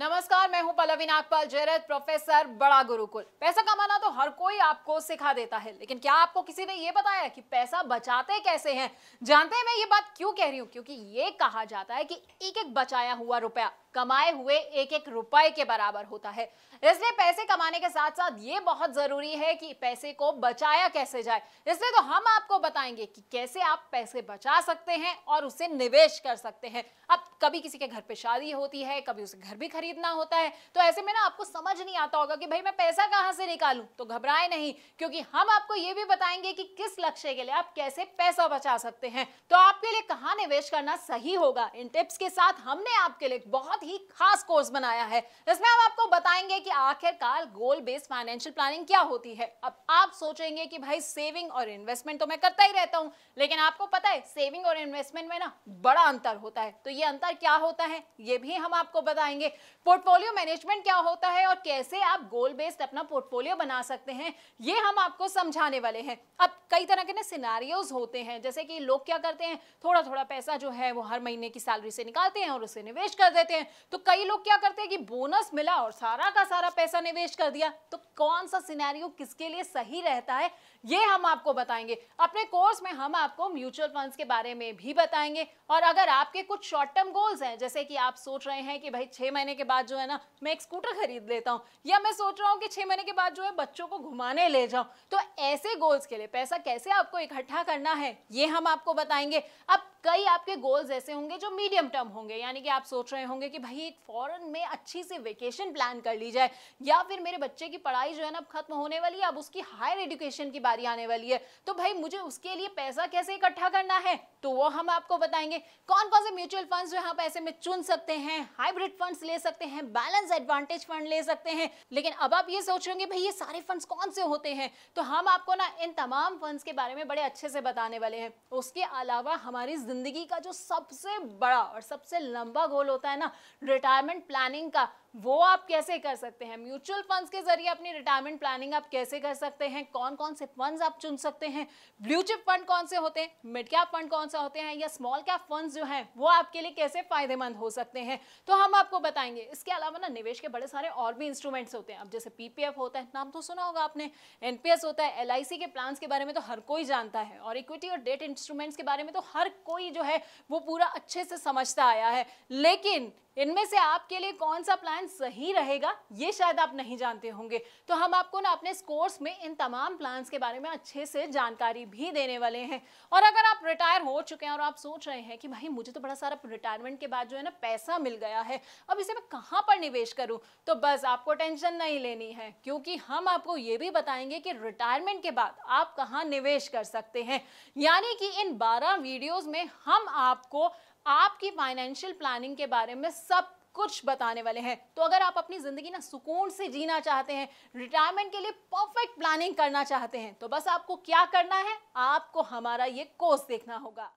नमस्कार, मैं हूं पल्लवी नागपाल जयरथ, प्रोफेसर बड़ा गुरुकुल। पैसा कमाना तो हर कोई आपको सिखा देता है, लेकिन क्या आपको किसी ने यह बताया कि पैसा बचाते कैसे हैं? जानते हैं मैं ये बात क्यों कह रही हूं? क्योंकि ये कहा जाता है कि एक एक बचाया हुआ रुपया कमाए हुए एक एक रुपए के बराबर होता है। इसलिए पैसे कमाने के साथ साथ ये बहुत जरूरी है कि पैसे को बचाया कैसे जाए। इसलिए तो हम आपको बताएंगे कि कैसे आप पैसे बचा सकते हैं और उसे निवेश कर सकते हैं। अब कभी किसी के घर पे शादी होती है, कभी उसे घर भी खरीदना होता है, तो ऐसे में ना आपको समझ नहीं आता होगा कि भाई मैं पैसा कहां से निकालूं। तो घबराए नहीं, क्योंकि हम आपको ये भी बताएंगे कि किस लक्ष्य के लिए आप कैसे पैसा बचा सकते हैं। तो आपके लिए कहां निवेश करना सही होगा, इन टिप्स के साथ हमने आपके लिए बहुत ही खास कोर्स बनाया है। इसमें हम आपको बताएंगे कि आखिरकार गोल बेस्ड फाइनेंशियल प्लानिंग क्या होती है। अब आप सोचेंगे कि भाई सेविंग और इन्वेस्टमेंट तो मैं करता ही रहता हूं, लेकिन आपको पता है सेविंग और इन्वेस्टमेंट में ना बड़ा अंतर होता है। तो ये अंतर क्या होता है ये भी हम आपको बताएंगे। पोर्टफोलियो मैनेजमेंट क्या होता है और कैसे आप गोल बेस्ड अपना पोर्टफोलियो बना सकते हैं, ये हम आपको समझाने वाले हैं। अब कई तरह के ना सिनेरियोज होते हैं, जैसे कि लोग क्या करते हैं, थोड़ा थोड़ा पैसा जो है वो हर महीने की सैलरी से निकालते हैं और उसे निवेश कर देते हैं। तो कई लोग क्या करते हैं कि बोनस मिला और सारा का सारा पैसा निवेश कर दिया। तो कौन सा सिनेरियो किसके लिए सही रहता है ये हम आपको बताएंगे। अपने कोर्स में हम आपको म्यूचुअल फंड्स के बारे में भी बताएंगे। और अगर आपके कुछ शॉर्ट टर्म गोल्स हैं, जैसे कि आप सोच रहे हैं कि भाई 6 महीने के बाद जो है ना मैं एक स्कूटर खरीद लेता हूं, या मैं सोच रहा हूं कि 6 महीने के बाद जो है बच्चों को घुमाने ले जाऊं, तो ऐसे गोल्स के लिए पैसा कैसे आपको इकट्ठा करना है ये हम आपको बताएंगे। अब कई आपके गोल्स ऐसे होंगे जो मीडियम टर्म होंगे, यानी कि आप सोच रहे होंगे कि भाई एक फॉरेन में अच्छी सी वेकेशन प्लान कर ली जाए, या फिर मेरे बच्चे की पढ़ाई जो है ना अब खत्म होने वाली है, अब उसकी हायर एजुकेशन की बारी आने वाली है, तो भाई मुझे उसके लिए पैसा कैसे इकट्ठा करना है, तो वो हम आपको बताएंगे। कौन कौन से म्यूचुअल फंड्स जो आप ऐसे में चुन सकते हैं, हाइब्रिड फंड्स ले सकते हैं, बैलेंस एडवांटेज फंड ले सकते हैं। लेकिन अब आप ये सोच रहे होंगे भाई ये सारे फंड्स कौन से होते हैं, तो हम आपको ना इन तमाम फंड्स के बारे में बड़े अच्छे से बताने वाले हैं। उसके अलावा हमारी जिंदगी का जो सबसे बड़ा और सबसे लंबा गोल होता है ना, रिटायरमेंट प्लानिंग का, वो आप कैसे कर सकते हैं। म्यूचुअल फंड्स के जरिए अपनी रिटायरमेंट प्लानिंग आप कैसे कर सकते हैं, कौन कौन से फंड्स आप चुन सकते हैं, ब्लू चिप फंड कौन से होते हैं, मिड कैप फंड कौन से होते हैं, या स्मॉल कैप फंड्स जो हैं वो आपके लिए कैसे फायदेमंद हो सकते हैं, तो हम आपको बताएंगे। इसके अलावा ना निवेश के बड़े सारे और भी इंस्ट्रूमेंट्स होते हैं। अब जैसे पीपीएफ होता है, नाम तो सुना होगा आपने, एनपीएस होता है, एलआईसी के प्लान्स के बारे में तो हर कोई जानता है, और इक्विटी और डेट इंस्ट्रूमेंट्स के बारे में तो हर कोई जो है वो पूरा अच्छे से समझता आया है। लेकिन इनमें से आपके लिए कौन सा प्लान सही रहेगा ये शायद आप नहीं जानते होंगे। तो हम आपको ना अपने कोर्स में इन तमाम प्लान्स के बारे में अच्छे से जानकारी भी देने वाले हैं। और अगर आप रिटायर हो चुके हैं और आप सोच रहे हैं कि भाई मुझे तो बड़ा सारा रिटायरमेंट के बाद जो है ना पैसा मिल गया है, अब इसे मैं कहां पर निवेश करूं, तो बस आपको टेंशन नहीं लेनी है, क्योंकि हम आपको ये भी बताएंगे कि रिटायरमेंट के बाद आप कहां निवेश कर सकते हैं। यानी कि इन 12 वीडियोस में हम आपको आपकी फाइनेंशियल प्लानिंग के बारे में सब कुछ बताने वाले हैं। तो अगर आप अपनी जिंदगी ना सुकून से जीना चाहते हैं, रिटायरमेंट के लिए परफेक्ट प्लानिंग करना चाहते हैं, तो बस आपको क्या करना है, आपको हमारा ये कोर्स देखना होगा।